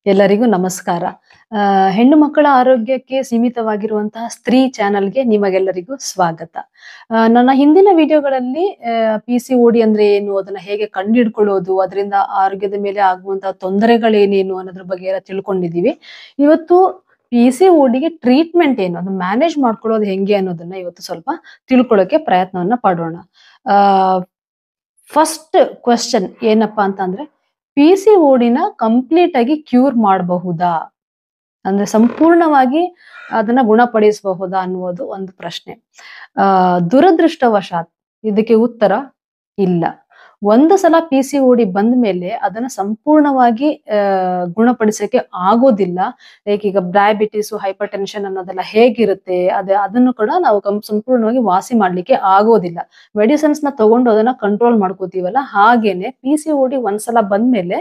ಎಲ್ಲರಿಗೂ ನಮಸ್ಕಾರ. ಹೆಣ್ಣು ಮಕ್ಕಳ ಆರೋಗ್ಯಕ್ಕೆ ಸೀಮಿತವಾಗಿರುವಂತಹ ಸ್ತ್ರೀ ಚಾನಲ್‌ಗೆ ನಿಮಗೆಲ್ಲರಿಗೂ ಸ್ವಾಗತ. ನನ್ನ ಹಿಂದಿನ ವಿಡಿಯೋಗಳಲ್ಲಿ ಪಿಸಿಒಡಿ ಅಂದ್ರೆ ಏನು? ಅದನ್ನ ಹೇಗೆ ಕಂಡುಹಿಡ್ಕೊಳ್ಳೋದು? ಅದರಿಂದ ಆರೋಗ್ಯದ ಮೇಲೆ ಆಗುವಂತಹ ತೊಂದರೆಗಳೇನೇನು? ಅನ್ನೋದ್ರ ಬಗ್ಗೆ ಎಲ್ಲ ತಿಳ್ಕೊಂಡಿದೀವಿ. ಇವತ್ತು ಪಿಸಿಒಡಿಗೆ ಟ್ರೀಟ್ಮೆಂಟ್ ಏನು? ಅದನ್ನ ಮ್ಯಾನೇಜ್ ಮಾಡ್ಕೊಳ್ಳೋದು ಹೆಂಗೆ ಅನ್ನೋದನ್ನ ಇವತ್ತು ಸ್ವಲ್ಪ ತಿಳ್ಕೊಳ್ಳೋಕೆ ಪ್ರಯತ್ನವನ್ನ ಪಡೋಣ. ಆ ಫಸ್ಟ್ ಕ್ವೆಶ್ಚನ್ ಏನಪ್ಪಾ ಅಂತಂದ್ರೆ, ಪಿಸಿಒಡಿನ ಕಂಪ್ಲೀಟ್ ಆಗಿ ಕ್ಯೂರ್ ಮಾಡಬಹುದಾ? ಅಂದ್ರೆ ಸಂಪೂರ್ಣವಾಗಿ ಅದನ್ನ ಗುಣಪಡಿಸಬಹುದಾ ಅನ್ನುವುದು ಒಂದು ಪ್ರಶ್ನೆ. ದುರದೃಷ್ಟವಶಾತ್ ಇದಕ್ಕೆ ಉತ್ತರ ಇಲ್ಲ. ಒಂದು ಸಲ ಪಿಸಿಒಡಿ ಬಂದ್ಮೇಲೆ ಅದನ್ನ ಸಂಪೂರ್ಣವಾಗಿ ಗುಣಪಡಿಸಕ್ಕೆ ಆಗೋದಿಲ್ಲ. ಲೈಕ್ ಈಗ ಡಯಾಬಿಟಿಸ್, ಹೈಪರ್ ಟೆನ್ಷನ್ ಅನ್ನೋದೆಲ್ಲ ಹೇಗಿರುತ್ತೆ ಅದನ್ನು ಕೂಡ ನಾವು ಸಂಪೂರ್ಣವಾಗಿ ವಾಸಿ ಮಾಡ್ಲಿಕ್ಕೆ ಆಗೋದಿಲ್ಲ. ಮೆಡಿಸಿನ್ಸ್ ನ ತಗೊಂಡು ಅದನ್ನ ಕಂಟ್ರೋಲ್ ಮಾಡ್ಕೋತೀವಲ್ಲ, ಹಾಗೇನೆ ಪಿಸಿಒಡಿ ಒಂದ್ಸಲ ಬಂದ್ಮೇಲೆ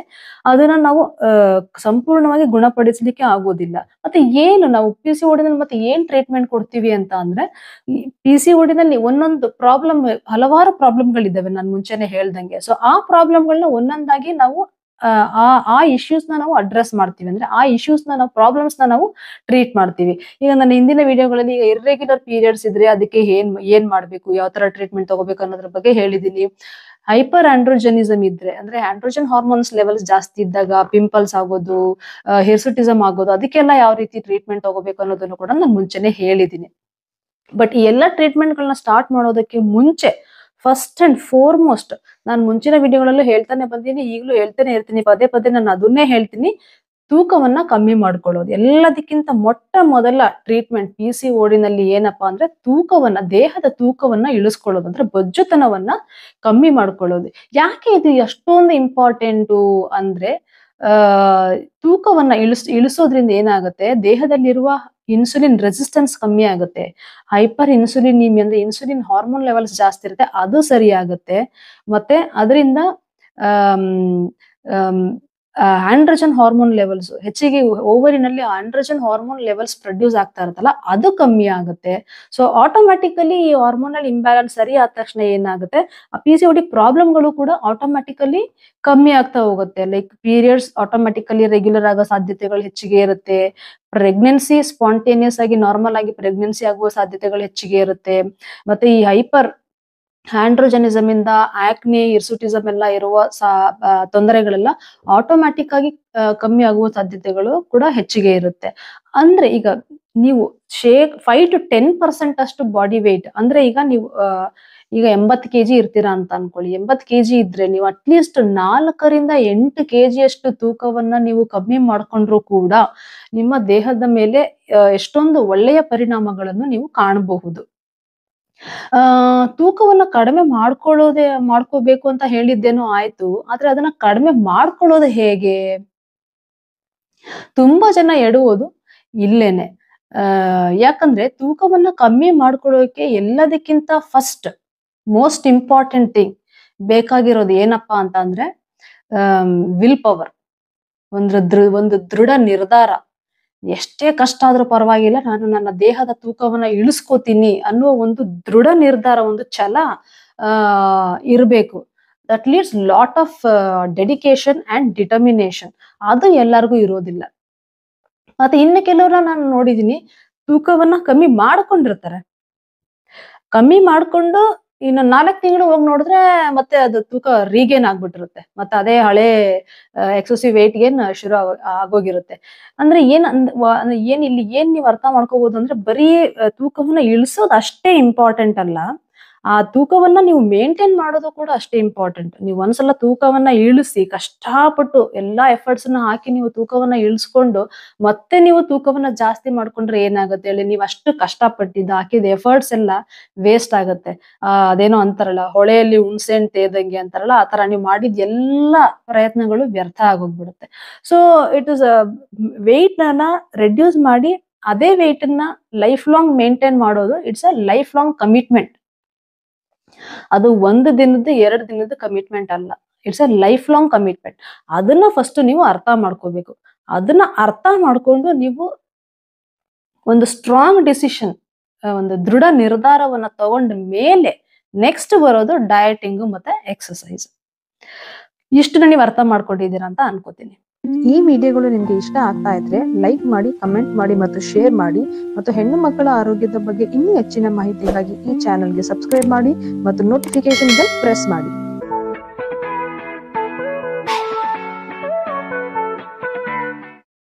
ಅದನ್ನ ನಾವು ಸಂಪೂರ್ಣವಾಗಿ ಗುಣಪಡಿಸ್ಲಿಕ್ಕೆ ಆಗೋದಿಲ್ಲ. ಮತ್ತೆ ಏನು ನಾವು ಪಿಸಿಒಡಿನಲ್ಲಿ ಮತ್ತೆ ಏನ್ ಟ್ರೀಟ್ಮೆಂಟ್ ಕೊಡ್ತೀವಿ ಅಂತ ಅಂದ್ರೆ, ಈ ಪಿಸಿಒಡಿನಲ್ಲಿ ಒಂದೊಂದು ಪ್ರಾಬ್ಲಮ್, ಹಲವಾರು ಪ್ರಾಬ್ಲಮ್ಗಳಿದ್ದಾವೆ ನಾನು ಮುಂಚೆನೆ ಹೇಳ್ದಂಗೆ. ಸೊ ಆ ಪ್ರಾಬ್ಲಮ್ಗಳನ್ನ ಒಂದೊಂದಾಗಿ ನಾವು ಆ ಇಶ್ಯೂಸ್ ನ ನಾವು ಅಡ್ರೆಸ್ ಮಾಡ್ತೀವಿ. ಅಂದ್ರೆ ಆ ಇಶ್ಯೂಸ್ ನ ನಾವು ಪ್ರಾಬ್ಲಮ್ಸ್ ನ ನಾವು ಟ್ರೀಟ್ ಮಾಡ್ತೀವಿ. ಈಗ ನನ್ನ ಹಿಂದಿನ ವಿಡಿಯೋಗಳಲ್ಲಿ ಈಗ ಇರ್ರೆಗ್ಯುಲರ್ ಪೀರಿಯಡ್ಸ್ ಇದ್ರೆ ಅದಕ್ಕೆ ಏನ್ ಮಾಡ್ಬೇಕು, ಯಾವ ತರ ಟ್ರೀಟ್ಮೆಂಟ್ ತಗೋಬೇಕು ಅನ್ನೋದ್ರ ಬಗ್ಗೆ ಹೇಳಿದೀನಿ. ಹೈಪರ್ ಆಂಡ್ರೋಜೆನಿಸಮ್ ಇದ್ರೆ, ಅಂದ್ರೆ ಆಂಡ್ರೋಜನ್ ಹಾರ್ಮೋನ್ಸ್ ಲೆವೆಲ್ಸ್ ಜಾಸ್ತಿ ಇದ್ದಾಗ ಪಿಂಪಲ್ಸ್ ಆಗೋದು, ಹಿರ್ಸುಟಿಸಮ್ ಆಗೋದು, ಅದಕ್ಕೆಲ್ಲ ಯಾವ ರೀತಿ ಟ್ರೀಟ್ಮೆಂಟ್ ತಗೋಬೇಕು ಅನ್ನೋದನ್ನು ಕೂಡ ನಾನು ಮುಂಚೆನೆ ಹೇಳಿದೀನಿ. ಬಟ್ ಈ ಎಲ್ಲಾ ಟ್ರೀಟ್ಮೆಂಟ್ ಗಳನ್ನ ಸ್ಟಾರ್ಟ್ ಮಾಡೋದಕ್ಕೆ ಮುಂಚೆ ಫಸ್ಟ್ ಅಂಡ್ ಫಾರ್ಮೋಸ್ಟ್, ನಾನು ಮುಂಚಿನ ವಿಡಿಯೋಗಳಲ್ಲೂ ಹೇಳ್ತಾನೆ ಬಂದೀನಿ, ಈಗಲೂ ಹೇಳ್ತಾನೆ ಇರ್ತೀನಿ, ಪದೇ ಪದೇ ನಾನು ಅದನ್ನೇ ಹೇಳ್ತೀನಿ, ತೂಕವನ್ನ ಕಮ್ಮಿ ಮಾಡ್ಕೊಳ್ಳೋದು. ಎಲ್ಲದಕ್ಕಿಂತ ಮೊಟ್ಟ ಮೊದಲ ಟ್ರೀಟ್ಮೆಂಟ್ ಪಿಸಿಒಡಿನಲ್ಲಿ ಏನಪ್ಪಾ ಅಂದ್ರೆ ದೇಹದ ತೂಕವನ್ನ ಇಳಿಸ್ಕೊಳ್ಳೋದು, ಅಂದ್ರೆ ಬೊಜ್ಜುತನವನ್ನ ಕಮ್ಮಿ ಮಾಡ್ಕೊಳ್ಳೋದು. ಯಾಕೆ ಇದು ಅಷ್ಟೊಂದು ಇಂಪಾರ್ಟೆಂಟು ಅಂದ್ರೆ, ತೂಕವನ್ನ ಇಳಿಸೋದ್ರಿಂದ ಏನಾಗುತ್ತೆ, ದೇಹದಲ್ಲಿರುವ ಇನ್ಸುಲಿನ್ ರೆಸಿಸ್ಟೆನ್ಸ್ ಕಮ್ಮಿ ಆಗುತ್ತೆ. ಹೈಪರ್ ಇನ್ಸುಲಿನಿಮಿಯಾ ಅಂದ್ರೆ ಇನ್ಸುಲಿನ್ ಹಾರ್ಮೋನ್ ಲೆವೆಲ್ಸ್ ಜಾಸ್ತಿ ಇರುತ್ತೆ, ಅದು ಸರಿ ಆಗುತ್ತೆ. ಮತ್ತೆ ಅದರಿಂದ ಆಂಡ್ರೋಜನ್ ಹಾರ್ಮೋನ್ ಲೆವೆಲ್ಸ್ ಹೆಚ್ಚಿಗೆ, ಓವರಿನಲ್ಲಿ ಆಂಡ್ರೋಜನ್ ಹಾರ್ಮೋನ್ ಲೆವೆಲ್ಸ್ ಪ್ರೊಡ್ಯೂಸ್ ಆಗ್ತಾ ಇರುತ್ತಲ್ಲ, ಅದು ಕಮ್ಮಿ ಆಗುತ್ತೆ. ಸೊ ಆಟೋಮ್ಯಾಟಿಕಲಿ ಈ ಹಾರ್ಮೋನಲ್ ಇಂಬ್ಯಾಲೆನ್ಸ್ ಸರಿ ಆದ ತಕ್ಷಣ ಏನಾಗುತ್ತೆ, ಆ ಪಿಸಿಒಡಿ ಪ್ರಾಬ್ಲಮ್ಗಳು ಕೂಡ ಆಟೋಮ್ಯಾಟಿಕಲಿ ಕಮ್ಮಿ ಆಗ್ತಾ ಹೋಗುತ್ತೆ. ಲೈಕ್ ಪೀರಿಯಡ್ಸ್ ಆಟೋಮ್ಯಾಟಿಕಲಿ ರೆಗ್ಯುಲರ್ ಆಗೋ ಸಾಧ್ಯತೆಗಳು ಹೆಚ್ಚಿಗೆ ಇರುತ್ತೆ. ಪ್ರೆಗ್ನೆನ್ಸಿ ಸ್ಪಾಂಟೇನಿಯಸ್ ಆಗಿ ನಾರ್ಮಲ್ ಆಗಿ ಪ್ರೆಗ್ನೆನ್ಸಿ ಆಗುವ ಸಾಧ್ಯತೆಗಳು ಹೆಚ್ಚಿಗೆ ಇರುತ್ತೆ. ಮತ್ತೆ ಈ ಹೈಪರ್ ಆಂಡ್ರೋಜೆನಿಸಮ್ ಇಂದ ಆಕ್ನೆ, ಹಿರ್ಸುಟಿಸಮ್ ಎಲ್ಲ ಇರುವ ತೊಂದರೆಗಳೆಲ್ಲ ಆಟೋಮ್ಯಾಟಿಕ್ ಆಗಿ ಕಮ್ಮಿ ಆಗುವ ಸಾಧ್ಯತೆಗಳು ಕೂಡ ಹೆಚ್ಚಿಗೆ ಇರುತ್ತೆ. ಅಂದ್ರೆ ಈಗ ನೀವು 5 to 10% ಅಷ್ಟು ಬಾಡಿ ವೇಟ್ ಅಂದ್ರೆ, ಈಗ ನೀವು ಈಗ 80 kg ಇರ್ತೀರಾ ಅಂತ ಅನ್ಕೊಳ್ಳಿ. 80 kg ಇದ್ರೆ ನೀವು ಅಟ್ಲೀಸ್ಟ್ 4 ರಿಂದ 8 kg ಅಷ್ಟು ತೂಕವನ್ನ ನೀವು ಕಮ್ಮಿ ಮಾಡ್ಕೊಂಡ್ರು ಕೂಡ ನಿಮ್ಮ ದೇಹದ ಮೇಲೆ ಎಷ್ಟೊಂದು ಒಳ್ಳೆಯ ಪರಿಣಾಮಗಳನ್ನು ನೀವು ಕಾಣಬಹುದು. ತೂಕವನ್ನ ಕಡಿಮೆ ಮಾಡ್ಕೋಬೇಕು ಅಂತ ಹೇಳಿದ್ದೇನೋ ಆಯ್ತು, ಆದ್ರೆ ಅದನ್ನ ಕಡಿಮೆ ಮಾಡ್ಕೊಳ್ಳೋದು ಹೇಗೆ? ತುಂಬಾ ಜನ ಎಡುವುದು ಇಲ್ಲೇನೆ. ಯಾಕಂದ್ರೆ ತೂಕವನ್ನ ಕಮ್ಮಿ ಮಾಡ್ಕೊಳ್ಳೋಕೆ ಎಲ್ಲದಕ್ಕಿಂತ ಫಸ್ಟ್ ಮೋಸ್ಟ್ ಇಂಪಾರ್ಟೆಂಟ್ ಥಿಂಗ್ ಬೇಕಾಗಿರೋದು ಏನಪ್ಪಾ ಅಂತ ಅಂದ್ರೆ, ವಿಲ್ ಪವರ್, ಒಂದು ದೃಢ ನಿರ್ಧಾರ. ಎಷ್ಟೇ ಕಷ್ಟ ಆದ್ರೂ ಪರವಾಗಿಲ್ಲ, ನಾನು ನನ್ನ ದೇಹದ ತೂಕವನ್ನ ಇಳಿಸ್ಕೋತೀನಿ ಅನ್ನುವ ಒಂದು ದೃಢ ನಿರ್ಧಾರ, ಒಂದು ಛಲ ಇರಬೇಕು. That leads lot of dedication and determination. ಅದು ಎಲ್ಲರಿಗೂ ಇರೋದಿಲ್ಲ. ಮತ್ತೆ ಇನ್ನು ಕೆಲವ್ರನ್ನ ನಾನು ನೋಡಿದೀನಿ, ತೂಕವನ್ನ ಕಮ್ಮಿ ಮಾಡ್ಕೊಂಡಿರ್ತಾರೆ. ಕಮ್ಮಿ ಮಾಡ್ಕೊಂಡು ಇನ್ನು 4 ತಿಂಗಳು ಹೋಗಿ ನೋಡಿದ್ರೆ ಮತ್ತೆ ಅದು ತೂಕ ರೀಗೇನ್ ಆಗ್ಬಿಟ್ಟಿರುತ್ತೆ. ಮತ್ತೆ ಅದೇ ಹಳೆ ಎಕ್ಸೆಸಿವ್ ವೇಟ್ ಗೇನ್ ಶುರು ಆಗೋಗಿರುತ್ತೆ. ಅಂದ್ರೆ ಏನ್ ನೀವು ಅರ್ಥ ಮಾಡ್ಕೋಬಹುದು ಅಂದ್ರೆ, ಬರೀ ತೂಕವನ್ನ ಇಳಿಸೋದು ಅಷ್ಟೇ ಇಂಪಾರ್ಟೆಂಟ್ ಅಲ್ಲ, ಆ ತೂಕವನ್ನ ನೀವು ಮೇಂಟೈನ್ ಮಾಡೋದು ಕೂಡ ಅಷ್ಟೇ ಇಂಪಾರ್ಟೆಂಟ್. ನೀವು ಒಂದ್ಸಲ ತೂಕವನ್ನ ಇಳಿಸಿ ಕಷ್ಟಪಟ್ಟು ಎಲ್ಲಾ ಎಫರ್ಟ್ಸ್ ನ ಹಾಕಿ ನೀವು ತೂಕವನ್ನ ಇಳಿಸ್ಕೊಂಡು ಮತ್ತೆ ನೀವು ತೂಕವನ್ನ ಜಾಸ್ತಿ ಮಾಡ್ಕೊಂಡ್ರೆ ಏನಾಗುತ್ತೆ ಹೇಳಿ? ನೀವು ಅಷ್ಟು ಕಷ್ಟಪಟ್ಟಿದ್ದು ಹಾಕಿದ ಎಫರ್ಟ್ಸ್ ಎಲ್ಲ ವೇಸ್ಟ್ ಆಗುತ್ತೆ. ಅದೇನೋ ಅಂತಾರಲ್ಲ, ಹೊಳೆಯಲ್ಲಿ ಹುಣ್ಸೆ ಹಣ್ಣು ತೇದಂಗೆ ಅಂತಾರಲ್ಲ, ಆ ತರ ನೀವು ಮಾಡಿದ ಎಲ್ಲಾ ಪ್ರಯತ್ನಗಳು ವ್ಯರ್ಥ ಆಗೋಗ್ಬಿಡುತ್ತೆ. ಸೊ ಇಟ್ ಇಸ್ ವೆಯ್ಟ್ ನ ರೆಡ್ಯೂಸ್ ಮಾಡಿ ಅದೇ ವೆಯ್ಟ್ ನ ಲೈಫ್ ಲಾಂಗ್ ಮೇಂಟೈನ್ ಮಾಡೋದು, it's a life long commitment. ಅದು 1 ದಿನದ್ದು 2 ದಿನದ ಕಮಿಟ್ಮೆಂಟ್ ಅಲ್ಲ, it's a life long commitment. ಅದನ್ನ ಫಸ್ಟ್ ನೀವು ಅರ್ಥ ಮಾಡ್ಕೋಬೇಕು. ಅದನ್ನ ಅರ್ಥ ಮಾಡ್ಕೊಂಡು ನೀವು ಒಂದು ಸ್ಟ್ರಾಂಗ್ ಡಿಸಿಷನ್, ಒಂದು ದೃಢ ನಿರ್ಧಾರವನ್ನ ತಗೊಂಡ ಮೇಲೆ ನೆಕ್ಸ್ಟ್ ಬರೋದು ಡಯಟಿಂಗ್ ಮತ್ತೆ ಎಕ್ಸರ್ಸೈಸ್. ಇಷ್ಟನ್ನ ನೀವು ಅರ್ಥ ಮಾಡ್ಕೊಂಡಿದ್ದೀರಾ ಅಂತ ಅನ್ಕೋತೀನಿ. ಈ ವಿಡಿಯೋಗಳು ನಿಮ್ಗೆ ಇಷ್ಟ ಆಗ್ತಾ ಇದ್ರೆ ಲೈಕ್ ಮಾಡಿ, ಕಮೆಂಟ್ ಮಾಡಿ ಮತ್ತು ಶೇರ್ ಮಾಡಿ. ಮತ್ತು ಹೆಣ್ಣು ಮಕ್ಕಳ ಆರೋಗ್ಯದ ಬಗ್ಗೆ ಇನ್ನೂ ಹೆಚ್ಚಿನ ಮಾಹಿತಿಗಾಗಿ ಈ ಚಾನೆಲ್ಗೆ ಸಬ್ಸ್ಕ್ರೈಬ್ ಮಾಡಿ ಮತ್ತು ನೋಟಿಫಿಕೇಶನ್ ಬೆಲ್ ಪ್ರೆಸ್ ಮಾಡಿ.